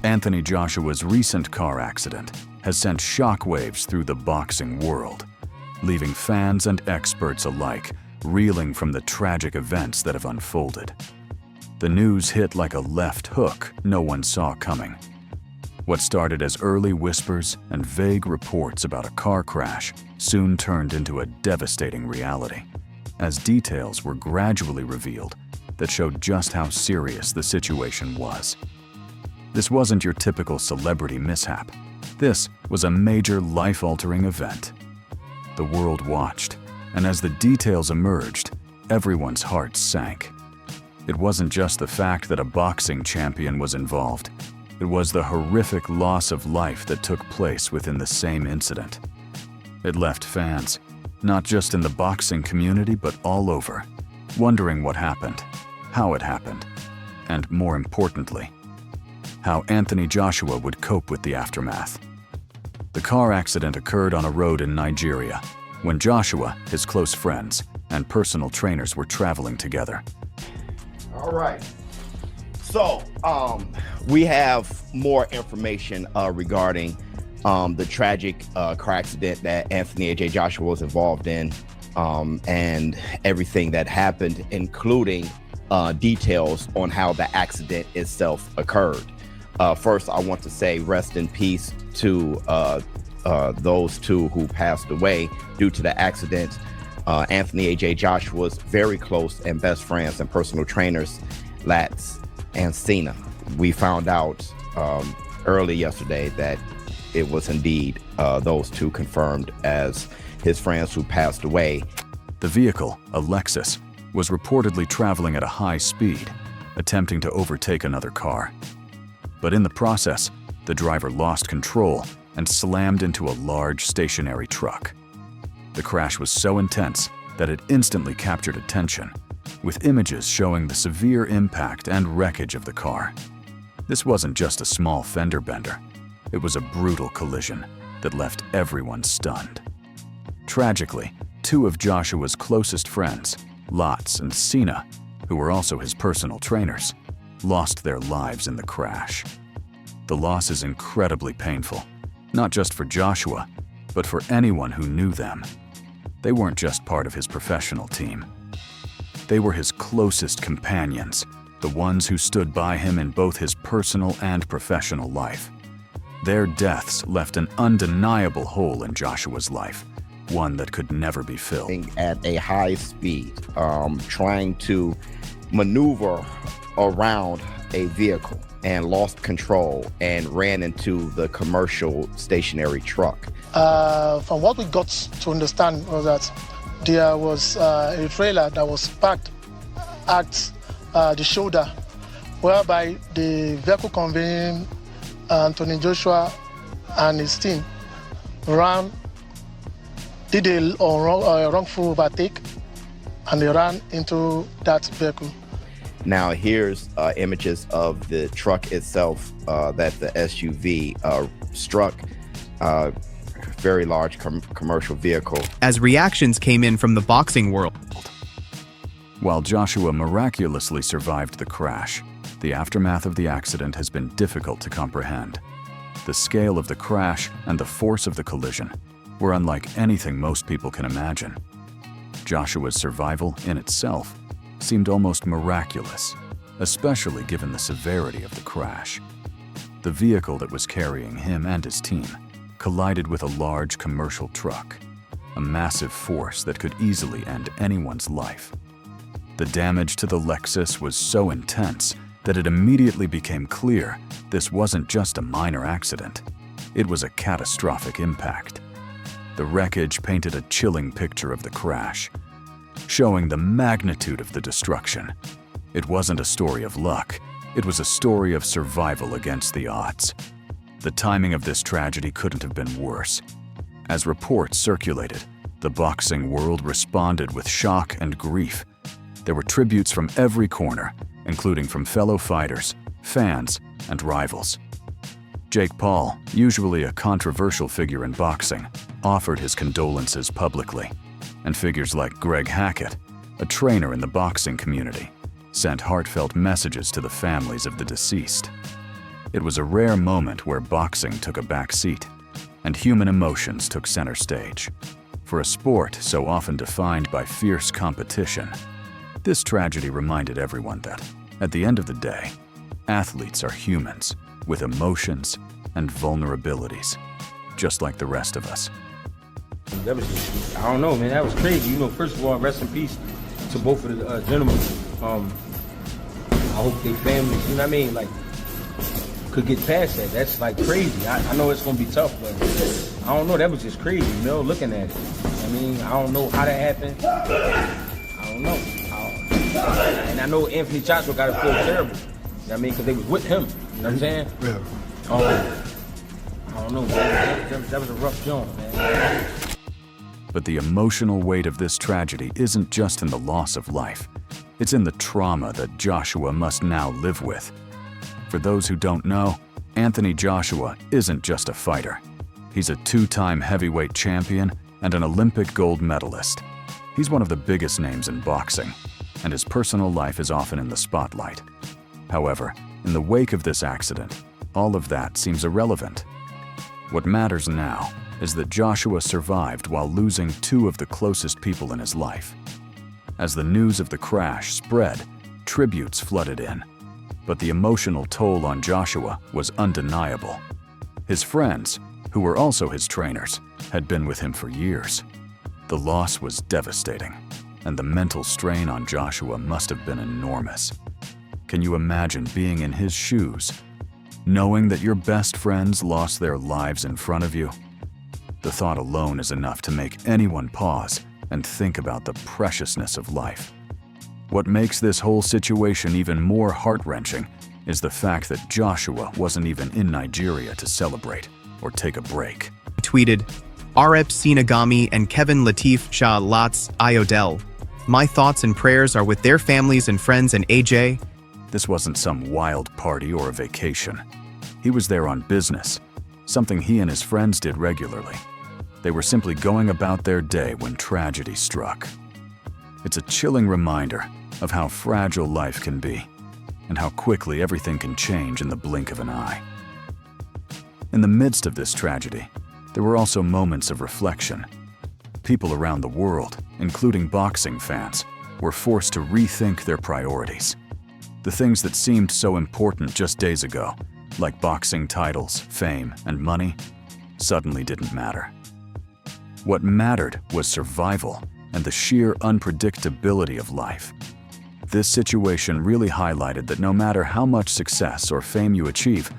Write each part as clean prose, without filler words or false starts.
Anthony Joshua's recent car accident has sent shockwaves through the boxing world, leaving fans and experts alike reeling from the tragic events that have unfolded. The news hit like a left hook no one saw coming. What started as early whispers and vague reports about a car crash soon turned into a devastating reality, as details were gradually revealed that showed just how serious the situation was. This wasn't your typical celebrity mishap. This was a major life-altering event. The world watched, and as the details emerged, everyone's hearts sank. It wasn't just the fact that a boxing champion was involved. It was the horrific loss of life that took place within the same incident. It left fans, not just in the boxing community but all over, wondering what happened, how it happened, and more importantly, how Anthony Joshua would cope with the aftermath. The car accident occurred on a road in Nigeria when Joshua, his close friends, and personal trainers were traveling together. All right. So, we have more information regarding the tragic car accident that Anthony A.J. Joshua was involved in, and everything that happened, including details on how the accident itself occurred. First, I want to say rest in peace to those two who passed away due to the accident. Anthony A.J. Joshua's very close and best friends and personal trainers, Lats and Cena. We found out early yesterday that it was indeed those two confirmed as his friends who passed away. The vehicle, a Lexus, was reportedly traveling at a high speed, attempting to overtake another car. But in the process, the driver lost control and slammed into a large stationary truck. The crash was so intense that it instantly captured attention, with images showing the severe impact and wreckage of the car. This wasn't just a small fender bender. It was a brutal collision that left everyone stunned. Tragically, two of Joshua's closest friends, Lats and Cena, who were also his personal trainers, lost their lives in the crash. The loss is incredibly painful, not just for Joshua, but for anyone who knew them. They weren't just part of his professional team. They were his closest companions, the ones who stood by him in both his personal and professional life. Their deaths left an undeniable hole in Joshua's life, one that could never be filled. At a high speed, trying to maneuver around a vehicle and lost control and ran into the commercial stationary truck. From what we got to understand was that there was a trailer that was parked at the shoulder, whereby the vehicle conveying Anthony Joshua and his team did a wrongful overtake, and they ran into that vehicle. Now here's images of the truck itself that the SUV struck. Very large commercial vehicle. As reactions came in from the boxing world. While Joshua miraculously survived the crash, the aftermath of the accident has been difficult to comprehend. The scale of the crash and the force of the collision were unlike anything most people can imagine. Joshua's survival in itself seemed almost miraculous, especially given the severity of the crash. The vehicle that was carrying him and his team collided with a large commercial truck, a massive force that could easily end anyone's life. The damage to the Lexus was so intense that it immediately became clear this wasn't just a minor accident. It was a catastrophic impact. The wreckage painted a chilling picture of the crash, showing the magnitude of the destruction. It wasn't a story of luck. It was a story of survival against the odds. The timing of this tragedy couldn't have been worse. As reports circulated, the boxing world responded with shock and grief. There were tributes from every corner, including from fellow fighters, fans, and rivals. Jake Paul, usually a controversial figure in boxing, offered his condolences publicly, and figures like Greg Hackett, a trainer in the boxing community, sent heartfelt messages to the families of the deceased. It was a rare moment where boxing took a back seat and human emotions took center stage. For a sport so often defined by fierce competition, this tragedy reminded everyone that, at the end of the day, athletes are humans with emotions and vulnerabilities, just like the rest of us. That was just, I don't know, man, that was crazy. You know, first of all, rest in peace to both of the gentlemen. I hope their families, you know what I mean, like, could get past that. That's like crazy. I know it's gonna be tough, but I don't know, that was just crazy, you know, looking at it. I mean, I don't know how that happened. I don't know. And I know Anthony Joshua got to feel terrible. You know what I mean? Because they was with him. You know what I'm saying? Yeah. I don't know, man. That was a rough joint, man. But the emotional weight of this tragedy isn't just in the loss of life. It's in the trauma that Joshua must now live with. For those who don't know, Anthony Joshua isn't just a fighter. He's a two-time heavyweight champion and an Olympic gold medalist. He's one of the biggest names in boxing, and his personal life is often in the spotlight. However, in the wake of this accident, all of that seems irrelevant. What matters now is that Joshua survived while losing two of the closest people in his life. As the news of the crash spread, tributes flooded in. But the emotional toll on Joshua was undeniable. His friends, who were also his trainers, had been with him for years. The loss was devastating, and the mental strain on Joshua must have been enormous. Can you imagine being in his shoes, knowing that your best friends lost their lives in front of you? The thought alone is enough to make anyone pause and think about the preciousness of life. What makes this whole situation even more heart-wrenching is the fact that Joshua wasn't even in Nigeria to celebrate or take a break. Tweeted, Arep Sinagami and Kevin Latif Shah Lats Iodel. My thoughts and prayers are with their families and friends and AJ. This wasn't some wild party or a vacation. He was there on business, something he and his friends did regularly. They were simply going about their day when tragedy struck. It's a chilling reminder of how fragile life can be and how quickly everything can change in the blink of an eye. In the midst of this tragedy, there were also moments of reflection. People around the world, including boxing fans, were forced to rethink their priorities. The things that seemed so important just days ago, like boxing titles, fame, and money, suddenly didn't matter. What mattered was survival and the sheer unpredictability of life. This situation really highlighted that no matter how much success or fame you achieve,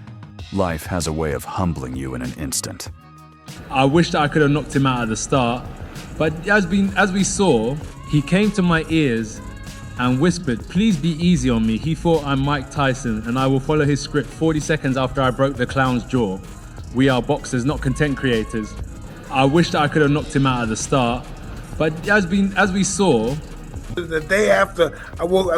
life has a way of humbling you in an instant. I wish that I could have knocked him out at the start, but as we saw, he came to my ears and whispered, "Please be easy on me." He thought I'm Mike Tyson and I will follow his script 40 seconds after I broke the clown's jaw. We are boxers, not content creators. I wish that I could have knocked him out at the start, but as we saw... The day after I woke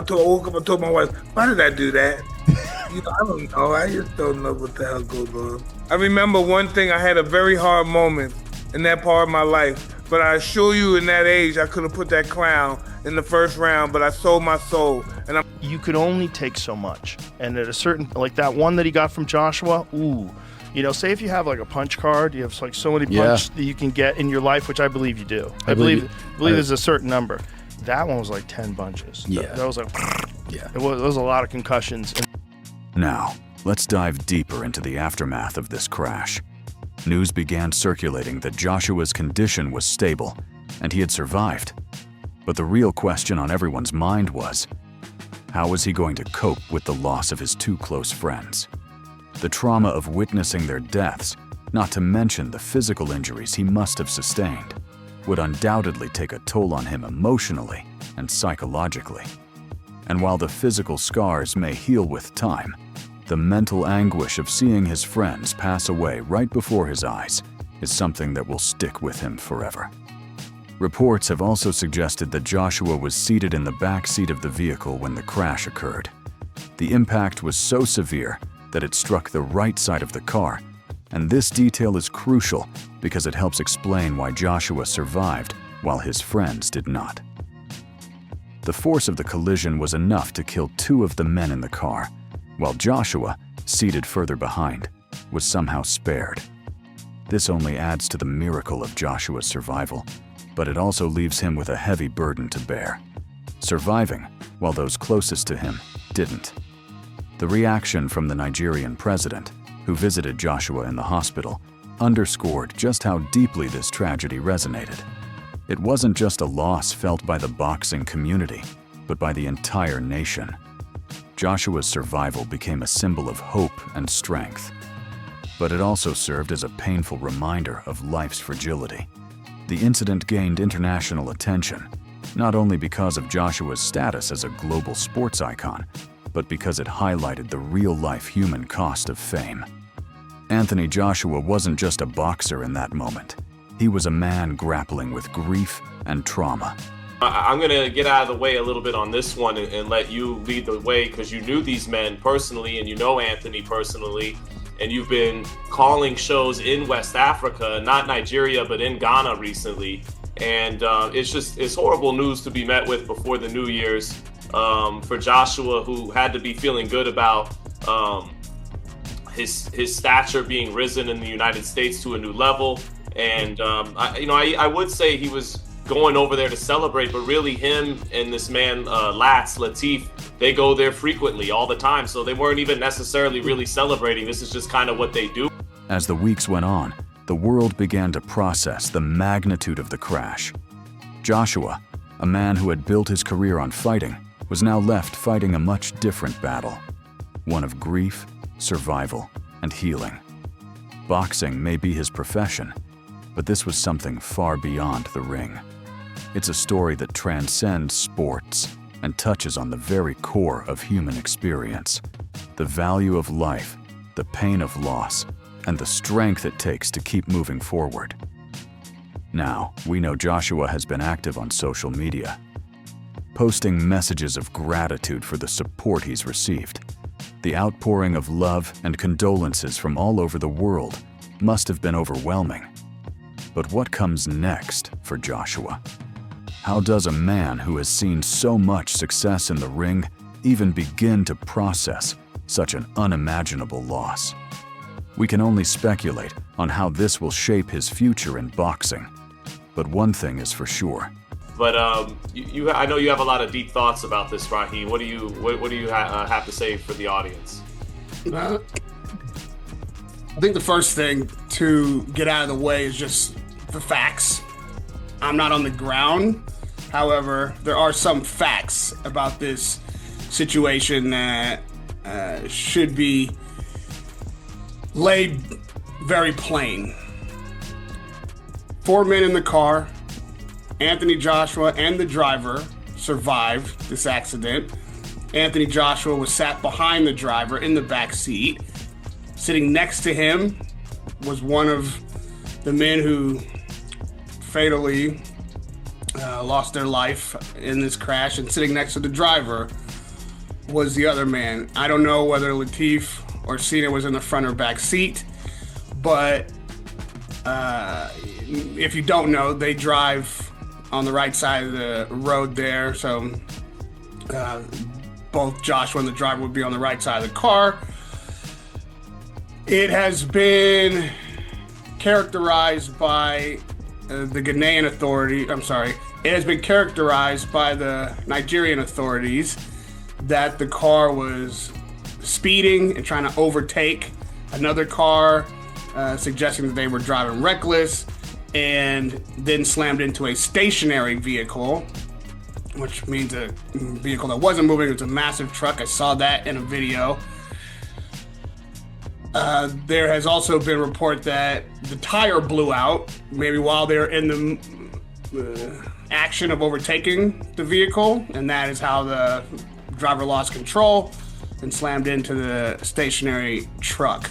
up and told my wife, why did I do that? I don't know. I just don't know what the hell goes on. I remember one thing, I had a very hard moment in that part of my life, but I assure you in that age, I could have put that clown in the first round, but I sold my soul. And you could only take so much. And at a certain, like that one that he got from Joshua, ooh, you know, say if you have like a punch card, you have like so many punches that you can get in your life, which I believe you do. I believe there's a certain number. That one was like 10 bunches. Yeah. That was like, yeah. It was a lot of concussions. Now, let's dive deeper into the aftermath of this crash. News began circulating that Joshua's condition was stable and he had survived. But the real question on everyone's mind was, how was he going to cope with the loss of his two close friends? The trauma of witnessing their deaths, not to mention the physical injuries he must have sustained, would undoubtedly take a toll on him emotionally and psychologically. And while the physical scars may heal with time, the mental anguish of seeing his friends pass away right before his eyes is something that will stick with him forever. Reports have also suggested that Joshua was seated in the back seat of the vehicle when the crash occurred. The impact was so severe that it struck the right side of the car, and this detail is crucial because it helps explain why Joshua survived while his friends did not. The force of the collision was enough to kill two of the men in the car, while Joshua seated further behind, was somehow spared. This only adds to the miracle of Joshua's survival, but it also leaves him with a heavy burden to bear, surviving while those closest to him didn't. The reaction from the Nigerian president, who visited Joshua in the hospital, underscored just how deeply this tragedy resonated. It wasn't just a loss felt by the boxing community, but by the entire nation. Joshua's survival became a symbol of hope and strength, but it also served as a painful reminder of life's fragility. The incident gained international attention, not only because of Joshua's status as a global sports icon, but because it highlighted the real-life human cost of fame. Anthony Joshua wasn't just a boxer in that moment. He was a man grappling with grief and trauma. I'm going to get out of the way a little bit on this one and let you lead the way, because you knew these men personally and you know Anthony personally, and you've been calling shows in West Africa, not Nigeria, but in Ghana recently. And it's horrible news to be met with before the New Year's for Joshua, who had to be feeling good about his stature being risen in the United States to a new level. And I would say he was going over there to celebrate, but really him and this man Latif, they go there frequently all the time, so they weren't even necessarily really celebrating. This is just kind of what they do. As the weeks went on, the world began to process the magnitude of the crash. Joshua, a man who had built his career on fighting, was now left fighting a much different battle, one of grief, survival, and healing. Boxing may be his profession, but this was something far beyond the ring. It's a story that transcends sports and touches on the very core of human experience, the value of life, the pain of loss, and the strength it takes to keep moving forward. Now, we know Joshua has been active on social media, posting messages of gratitude for the support he's received. The outpouring of love and condolences from all over the world must have been overwhelming. But what comes next for Joshua? How does a man who has seen so much success in the ring even begin to process such an unimaginable loss? We can only speculate on how this will shape his future in boxing. But one thing is for sure. But I know you have a lot of deep thoughts about this, Raheem. What do you have to say for the audience? I think the first thing to get out of the way is just the facts. I'm not on the ground. However, there are some facts about this situation that should be laid very plain. 4 men in the car. Anthony Joshua and the driver survived this accident. Anthony Joshua was sat behind the driver in the back seat. Sitting next to him was one of the men who fatally lost their life in this crash, and sitting next to the driver was the other man. I don't know whether Latif or Cena was in the front or back seat, but if you don't know, they drive on the right side of the road there, so both Joshua and the driver would be on the right side of the car. It has been characterized by the Ghanaian authority. It has been characterized by the Nigerian authorities that the car was speeding and trying to overtake another car, suggesting that they were driving reckless, and then slammed into a stationary vehicle, which means a vehicle that wasn't moving. It was a massive truck. I saw that in a video. There has also been report that the tire blew out, maybe while they're in the action of overtaking the vehicle, and that is how the driver lost control and slammed into the stationary truck.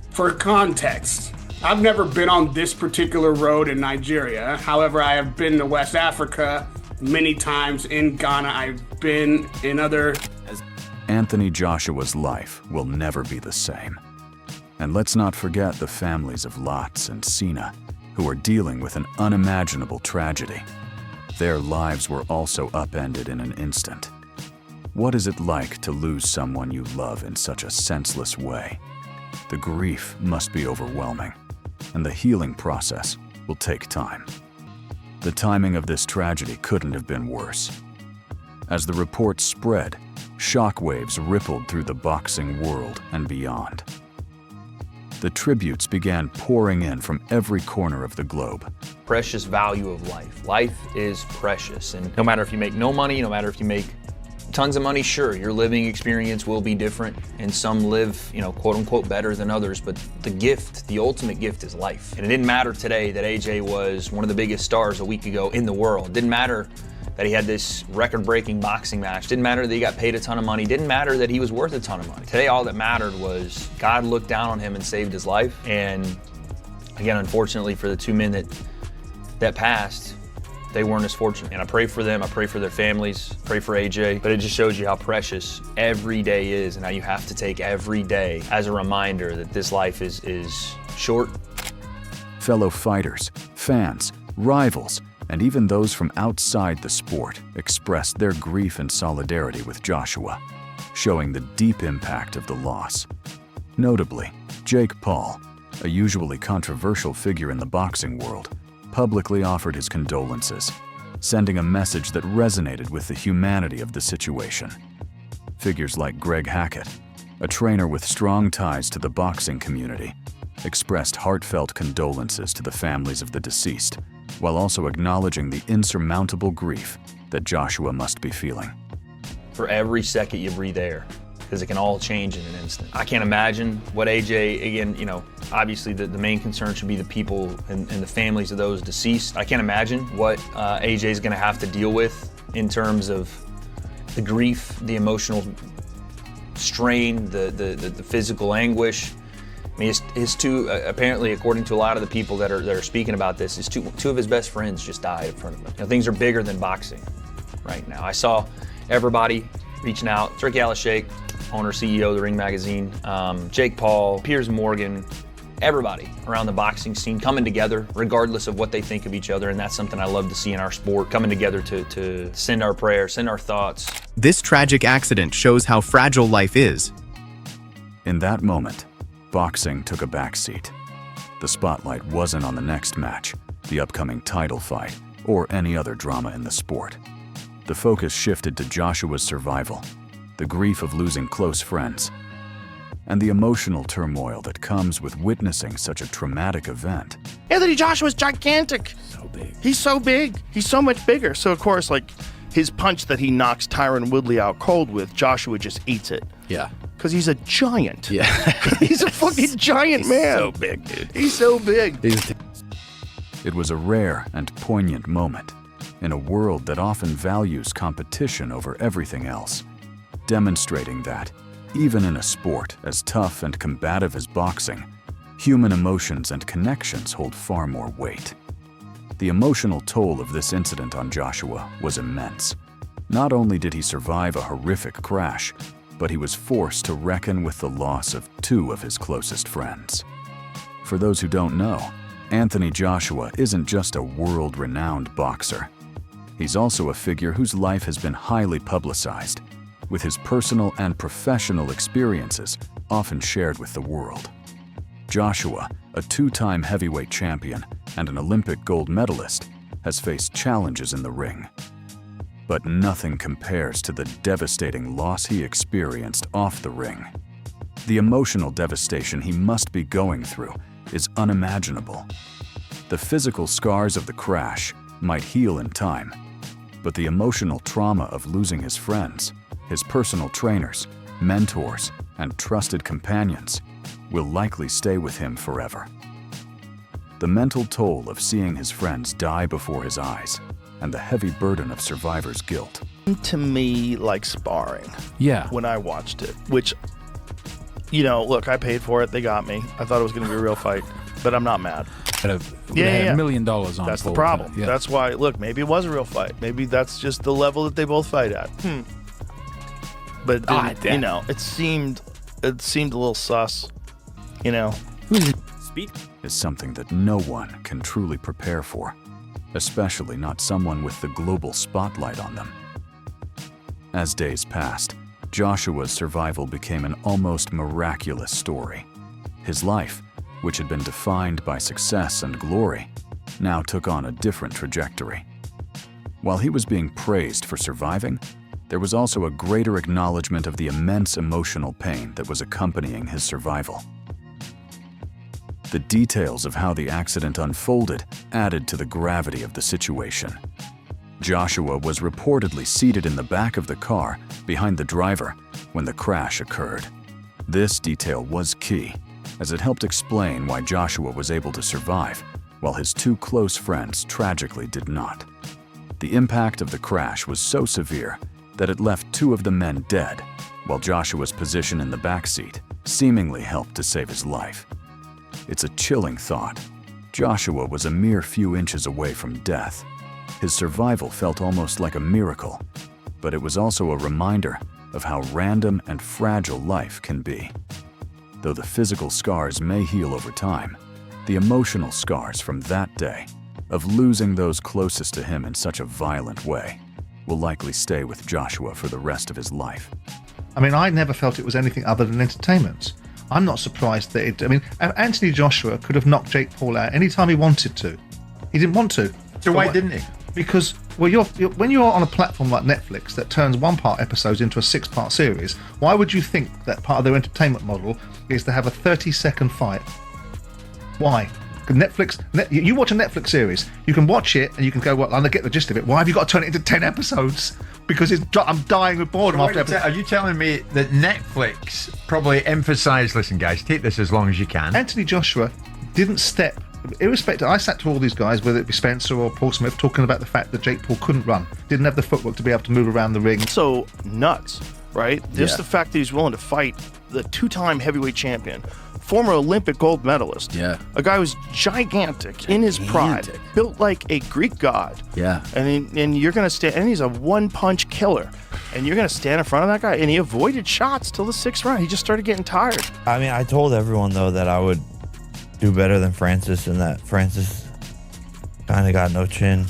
For context, I've never been on this particular road in Nigeria. However, I have been to West Africa many times. In Ghana, I've been in other... Anthony Joshua's life will never be the same. And let's not forget the families of Lats and Cena, who are dealing with an unimaginable tragedy. Their lives were also upended in an instant. What is it like to lose someone you love in such a senseless way? The grief must be overwhelming, and the healing process will take time. The timing of this tragedy couldn't have been worse. As the reports spread, shockwaves rippled through the boxing world and beyond. The tributes began pouring in from every corner of the globe. Precious value of life. Life is precious, and no matter if you make no money, no matter if you make tons of money, sure, your living experience will be different, and some live, quote unquote, better than others, but the gift, the ultimate gift is life. And it didn't matter today that AJ was one of the biggest stars a week ago in the world. It didn't matter that he had this record-breaking boxing match. Didn't matter that he got paid a ton of money. Didn't matter that he was worth a ton of money. Today, all that mattered was God looked down on him and saved his life. And again, unfortunately for the two men that passed, they weren't as fortunate. And I pray for them, I pray for their families, pray for AJ, but it just shows you how precious every day is and how you have to take every day as a reminder that this life is short. Fellow fighters, fans, rivals, and even those from outside the sport expressed their grief and solidarity with Joshua, showing the deep impact of the loss. Notably, Jake Paul, a usually controversial figure in the boxing world, publicly offered his condolences, sending a message that resonated with the humanity of the situation. Figures like Greg Hackett, a trainer with strong ties to the boxing community, expressed heartfelt condolences to the families of the deceased, while also acknowledging the insurmountable grief that Joshua must be feeling. For every second you breathe air, because it can all change in an instant. I can't imagine what AJ, again, obviously the main concern should be the people and the families of those deceased. I can't imagine what AJ is gonna have to deal with in terms of the grief, the emotional strain, the physical anguish. I mean, his two, apparently, according to a lot of the people that are speaking about this, his two of his best friends just died in front of him. Things are bigger than boxing right now. I saw everybody reaching out. It's Ricky Alashake, owner, CEO of the Ring Magazine, Jake Paul, Piers Morgan, everybody around the boxing scene coming together, regardless of what they think of each other, and that's something I love to see in our sport, coming together to send our prayers, send our thoughts. This tragic accident shows how fragile life is. In that moment, boxing took a backseat. The spotlight wasn't on the next match, the upcoming title fight, or any other drama in the sport. The focus shifted to Joshua's survival, the grief of losing close friends, and the emotional turmoil that comes with witnessing such a traumatic event. Anthony Joshua's gigantic. So big. He's so big. He's so much bigger. So, of course, his punch that he knocks Tyron Woodley out cold with, Joshua just eats it. Yeah. Because he's a giant. Yeah. He's a fucking giant man. So big, dude. He's so big. It was a rare and poignant moment in a world that often values competition over everything else, demonstrating that, even in a sport as tough and combative as boxing, human emotions and connections hold far more weight. The emotional toll of this incident on Joshua was immense. Not only did he survive a horrific crash, but he was forced to reckon with the loss of two of his closest friends. For those who don't know, Anthony Joshua isn't just a world-renowned boxer. He's also a figure whose life has been highly publicized, with his personal and professional experiences often shared with the world. Joshua, a two-time heavyweight champion and an Olympic gold medalist, has faced challenges in the ring. But nothing compares to the devastating loss he experienced off the ring. The emotional devastation he must be going through is unimaginable. The physical scars of the crash might heal in time, but the emotional trauma of losing his friends, his personal trainers, mentors, and trusted companions will likely stay with him forever. The mental toll of seeing his friends die before his eyes and the heavy burden of survivor's guilt. To me, like sparring. Yeah. When I watched it, which, look, I paid for it. They got me. I thought it was going to be a real fight, but I'm not mad. Had $1 million on. That's the problem. Yeah. That's why, look, maybe it was a real fight. Maybe that's just the level that they both fight at. But it seemed a little sus. Speak is something that no one can truly prepare for, especially not someone with the global spotlight on them. As days passed, Joshua's survival became an almost miraculous story. His life, which had been defined by success and glory, now took on a different trajectory. While he was being praised for surviving, there was also a greater acknowledgement of the immense emotional pain that was accompanying his survival. The details of how the accident unfolded added to the gravity of the situation. Joshua was reportedly seated in the back of the car behind the driver when the crash occurred. This detail was key, as it helped explain why Joshua was able to survive, while his two close friends tragically did not. The impact of the crash was so severe that it left two of the men dead, while Joshua's position in the back seat seemingly helped to save his life. It's a chilling thought. Joshua was a mere few inches away from death. His survival felt almost like a miracle, but it was also a reminder of how random and fragile life can be. Though the physical scars may heal over time, the emotional scars from that day, of losing those closest to him in such a violent way, will likely stay with Joshua for the rest of his life. I mean, I never felt it was anything other than entertainment. I'm not surprised that Anthony Joshua could have knocked Jake Paul out anytime he wanted to. He didn't want to. So why didn't he? Because, well, when you're on a platform like Netflix that turns one-part episodes into a 6-part series, why would you think that part of their entertainment model is to have a 30-second fight? Why? You watch a Netflix series, you can watch it and you can go, well, I get the gist of it. Why have you got to turn it into 10 episodes? Because I'm dying with boredom after episode. Are you telling me that Netflix probably emphasised, listen guys, take this as long as you can? Anthony Joshua didn't step, irrespective, I sat to all these guys, whether it be Spencer or Paul Smith, talking about the fact that Jake Paul couldn't run, didn't have the footwork to be able to move around the ring. So nuts, right? Just the fact that he's willing to fight the 2-time heavyweight champion, former Olympic gold medalist. Yeah. A guy who's gigantic in his pride, built like a Greek god. Yeah. And you're going to stand, and he's a one-punch killer. And you're going to stand in front of that guy, and he avoided shots till the 6th round. He just started getting tired. I mean, I told everyone, though, that I would do better than Francis, and that Francis kind of got no chin.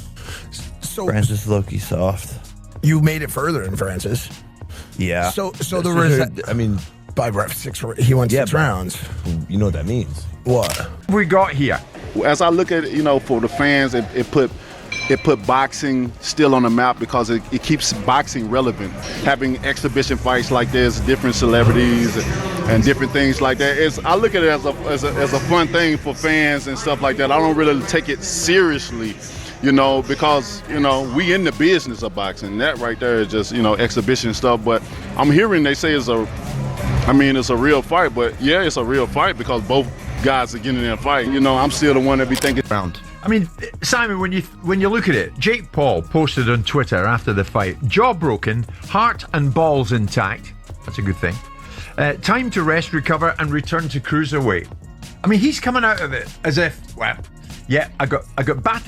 So Francis low-key soft. You made it further than Francis. Yeah. So there was, I mean, by ref 6, he won 6 rounds. You know what that means? What we got here? As I look at it, for the fans, it put boxing still on the map because it keeps boxing relevant. Having exhibition fights like this, different celebrities and different things like that. I look at it as a fun thing for fans and stuff like that. I don't really take it seriously, because we in the business of boxing. That right there is just exhibition stuff. But I'm hearing they say it's a real fight. But yeah, it's a real fight because both guys are getting in there and fighting. I'm still the one that be thinking around. I mean, Simon, when you look at it, Jake Paul posted on Twitter after the fight, jaw broken, heart and balls intact. That's a good thing. Time to rest, recover, and return to cruiserweight. I mean, he's coming out of it as if, well, yeah, I got battered.